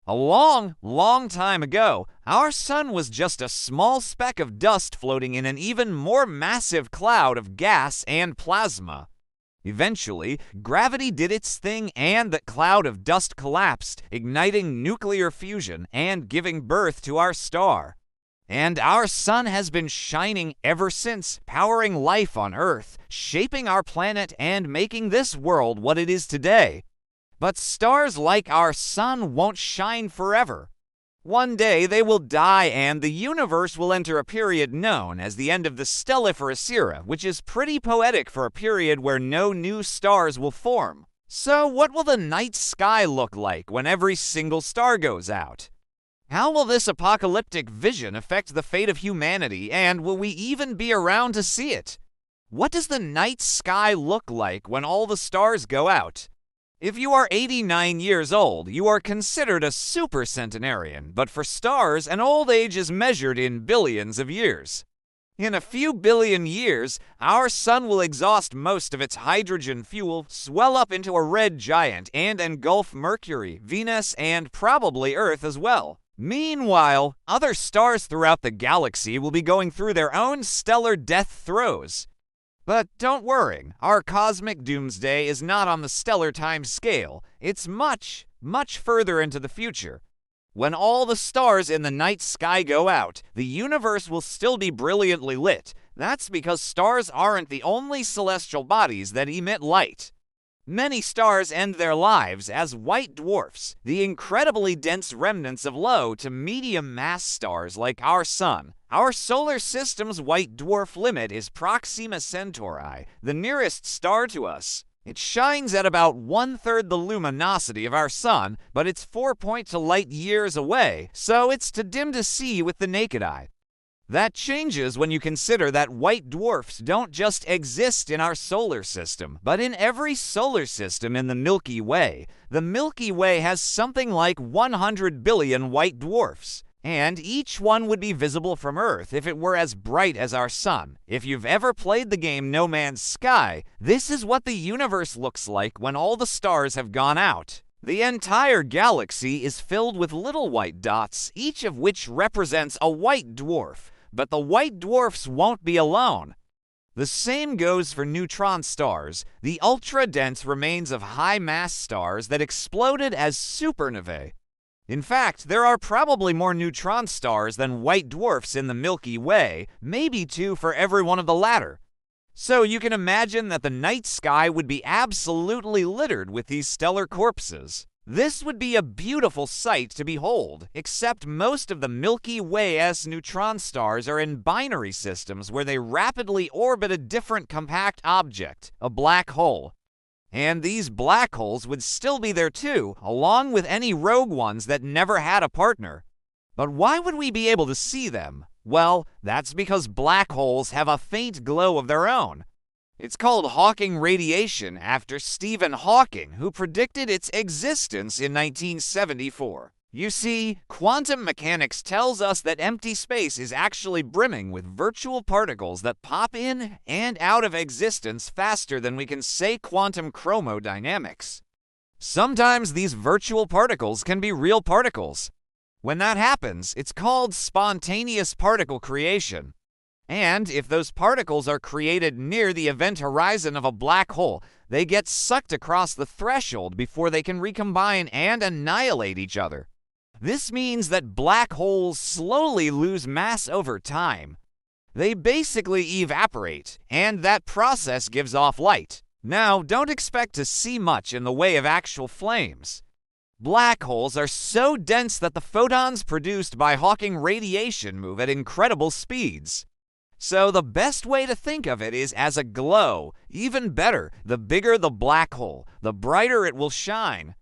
A long, long time ago, our sun was just a small speck of dust floating in an even more massive cloud of gas and plasma. Eventually, gravity did its thing and that cloud of dust collapsed, igniting nuclear fusion and giving birth to our star. And our sun has been shining ever since, powering life on Earth, shaping our planet and making this world what it is today. But stars like our sun won't shine forever. One day they will die and the universe will enter a period known as the end of the Stelliferous Era, which is pretty poetic for a period where no new stars will form. So what will the night sky look like when every single star goes out? How will this apocalyptic vision affect the fate of humanity, and will we even be around to see it? What does the night sky look like when all the stars go out? If you are 89 years old, you are considered a supercentenarian, but for stars, an old age is measured in billions of years. In a few billion years, our sun will exhaust most of its hydrogen fuel, swell up into a red giant, and engulf Mercury, Venus, and probably Earth as well. Meanwhile, other stars throughout the galaxy will be going through their own stellar death throes. But don't worry, our cosmic doomsday is not on the stellar time scale. It's much, much further into the future. When all the stars in the night sky go out, the universe will still be brilliantly lit. That's because stars aren't the only celestial bodies that emit light. Many stars end their lives as white dwarfs, the incredibly dense remnants of low to medium mass stars like our sun. Our solar system's white dwarf limit is Proxima Centauri, the nearest star to us. It shines at about 1/3 the luminosity of our sun, but it's 4.2 light years away, so it's too dim to see with the naked eye. That changes when you consider that white dwarfs don't just exist in our solar system, but in every solar system in the Milky Way. The Milky Way has something like 100 billion white dwarfs, and each one would be visible from Earth if it were as bright as our sun. If you've ever played the game No Man's Sky, this is what the universe looks like when all the stars have gone out. The entire galaxy is filled with little white dots, each of which represents a white dwarf. But the white dwarfs won't be alone. The same goes for neutron stars, the ultra-dense remains of high-mass stars that exploded as supernovae. In fact, there are probably more neutron stars than white dwarfs in the Milky Way, maybe 2 for every one of the latter. So you can imagine that the night sky would be absolutely littered with these stellar corpses. This would be a beautiful sight to behold, except most of the Milky Way-esque neutron stars are in binary systems where they rapidly orbit a different compact object, a black hole. And these black holes would still be there too, along with any rogue ones that never had a partner. But why would we be able to see them? Well, that's because black holes have a faint glow of their own. It's called Hawking radiation after Stephen Hawking, who predicted its existence in 1974. You see, quantum mechanics tells us that empty space is actually brimming with virtual particles that pop in and out of existence faster than we can say quantum chromodynamics. Sometimes these virtual particles can be real particles. When that happens, it's called spontaneous particle creation. And if those particles are created near the event horizon of a black hole, they get sucked across the threshold before they can recombine and annihilate each other. This means that black holes slowly lose mass over time. They basically evaporate, and that process gives off light. Now, don't expect to see much in the way of actual flames. Black holes are so dense that the photons produced by Hawking radiation move at incredible speeds. So the best way to think of it is as a glow. Even better, the bigger the black hole, the brighter it will shine.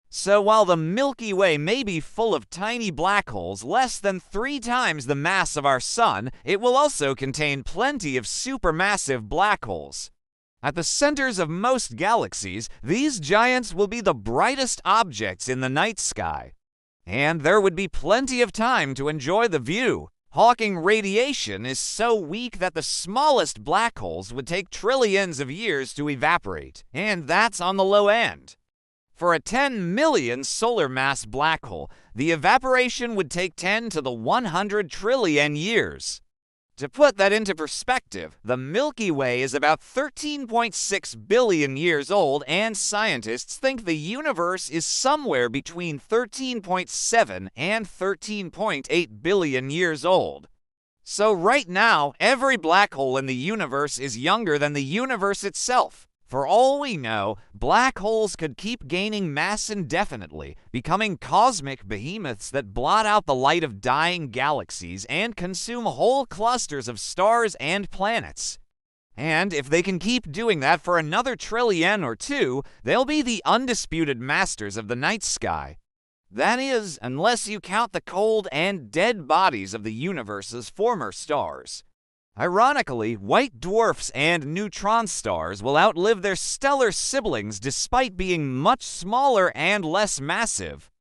So while the Milky Way may be full of tiny black holes less than 3 times the mass of our sun, it will also contain plenty of supermassive black holes. At the centers of most galaxies, these giants will be the brightest objects in the night sky. And there would be plenty of time to enjoy the view. Hawking radiation is so weak that the smallest black holes would take trillions of years to evaporate, and that's on the low end. For a 10 million solar mass black hole, the evaporation would take 10 to the 100 trillion years. To put that into perspective, the Milky Way is about 13.6 billion years old, and scientists think the universe is somewhere between 13.7 and 13.8 billion years old. So right now, every black hole in the universe is younger than the universe itself. For all we know, black holes could keep gaining mass indefinitely, becoming cosmic behemoths that blot out the light of dying galaxies and consume whole clusters of stars and planets. And if they can keep doing that for another trillion or two, they'll be the undisputed masters of the night sky. That is, unless you count the cold and dead bodies of the universe's former stars. Ironically, white dwarfs and neutron stars will outlive their stellar siblings despite being much smaller and less massive.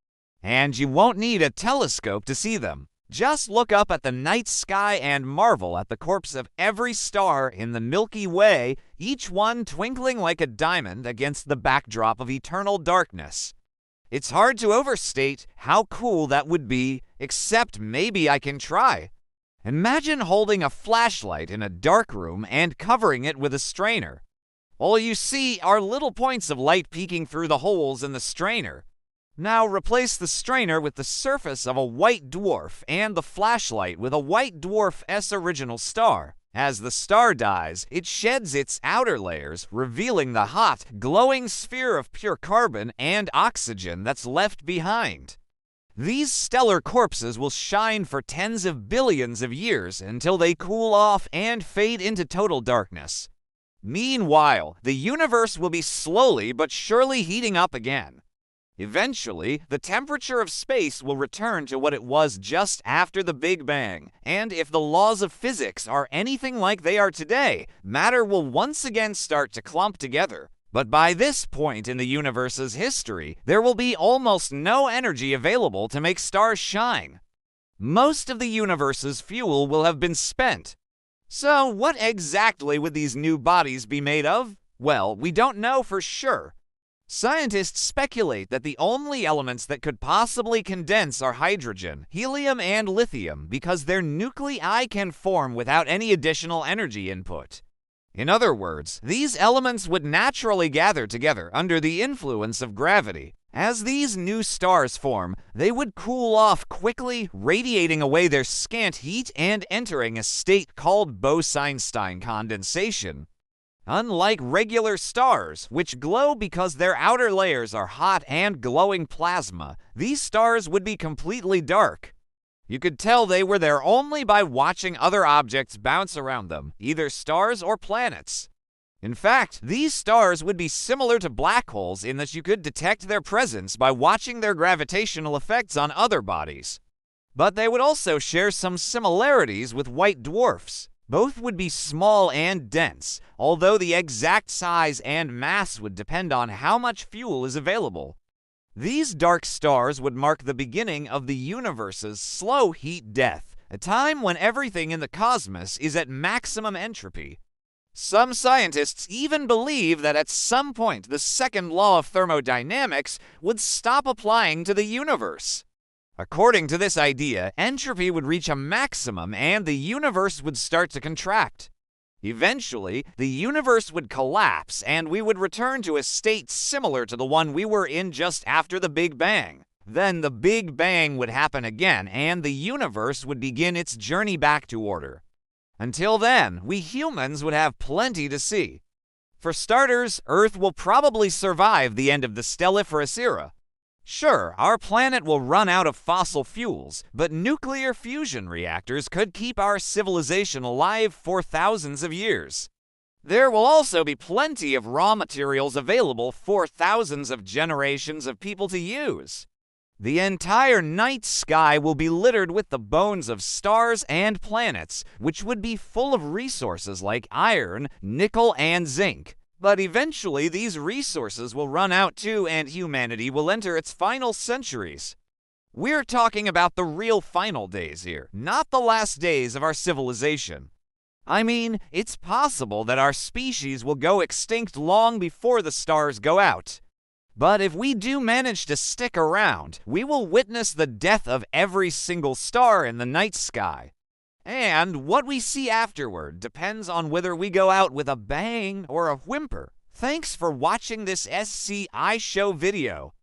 And you won't need a telescope to see them. Just look up at the night sky and marvel at the corpse of every star in the Milky Way, each one twinkling like a diamond against the backdrop of eternal darkness. It's hard to overstate how cool that would be, except maybe I can try. Imagine holding a flashlight in a dark room and covering it with a strainer. All you see are little points of light peeking through the holes in the strainer. Now replace the strainer with the surface of a white dwarf and the flashlight with a white dwarf's original star. As the star dies, it sheds its outer layers, revealing the hot, glowing sphere of pure carbon and oxygen that's left behind. These stellar corpses will shine for tens of billions of years until they cool off and fade into total darkness. Meanwhile, the universe will be slowly but surely heating up again. Eventually, the temperature of space will return to what it was just after the Big Bang, and if the laws of physics are anything like they are today, matter will once again start to clump together. But by this point in the universe's history, there will be almost no energy available to make stars shine. Most of the universe's fuel will have been spent. So what exactly would these new bodies be made of? Well, we don't know for sure. Scientists speculate that the only elements that could possibly condense are hydrogen, helium, and lithium because their nuclei can form without any additional energy input. In other words, these elements would naturally gather together under the influence of gravity. As these new stars form, they would cool off quickly, radiating away their scant heat and entering a state called Bose-Einstein condensation. Unlike regular stars, which glow because their outer layers are hot and glowing plasma, these stars would be completely dark. You could tell they were there only by watching other objects bounce around them, either stars or planets. In fact, these stars would be similar to black holes in that you could detect their presence by watching their gravitational effects on other bodies. But they would also share some similarities with white dwarfs. Both would be small and dense, although the exact size and mass would depend on how much fuel is available. These dark stars would mark the beginning of the universe's slow heat death, a time when everything in the cosmos is at maximum entropy. Some scientists even believe that at some point the second law of thermodynamics would stop applying to the universe. According to this idea, entropy would reach a maximum and the universe would start to contract. Eventually, the universe would collapse and we would return to a state similar to the one we were in just after the Big Bang. Then the Big Bang would happen again and the universe would begin its journey back to order. Until then, we humans would have plenty to see. For starters, Earth will probably survive the end of the Stelliferous Era. Sure, our planet will run out of fossil fuels, but nuclear fusion reactors could keep our civilization alive for thousands of years. There will also be plenty of raw materials available for thousands of generations of people to use. The entire night sky will be littered with the bones of stars and planets, which would be full of resources like iron, nickel, and zinc. But eventually, these resources will run out too, and humanity will enter its final centuries. We're talking about the real final days here, not the last days of our civilization. I mean, it's possible that our species will go extinct long before the stars go out. But if we do manage to stick around, we will witness the death of every single star in the night sky. And what we see afterward depends on whether we go out with a bang or a whimper. Thanks for watching this SCI Show video.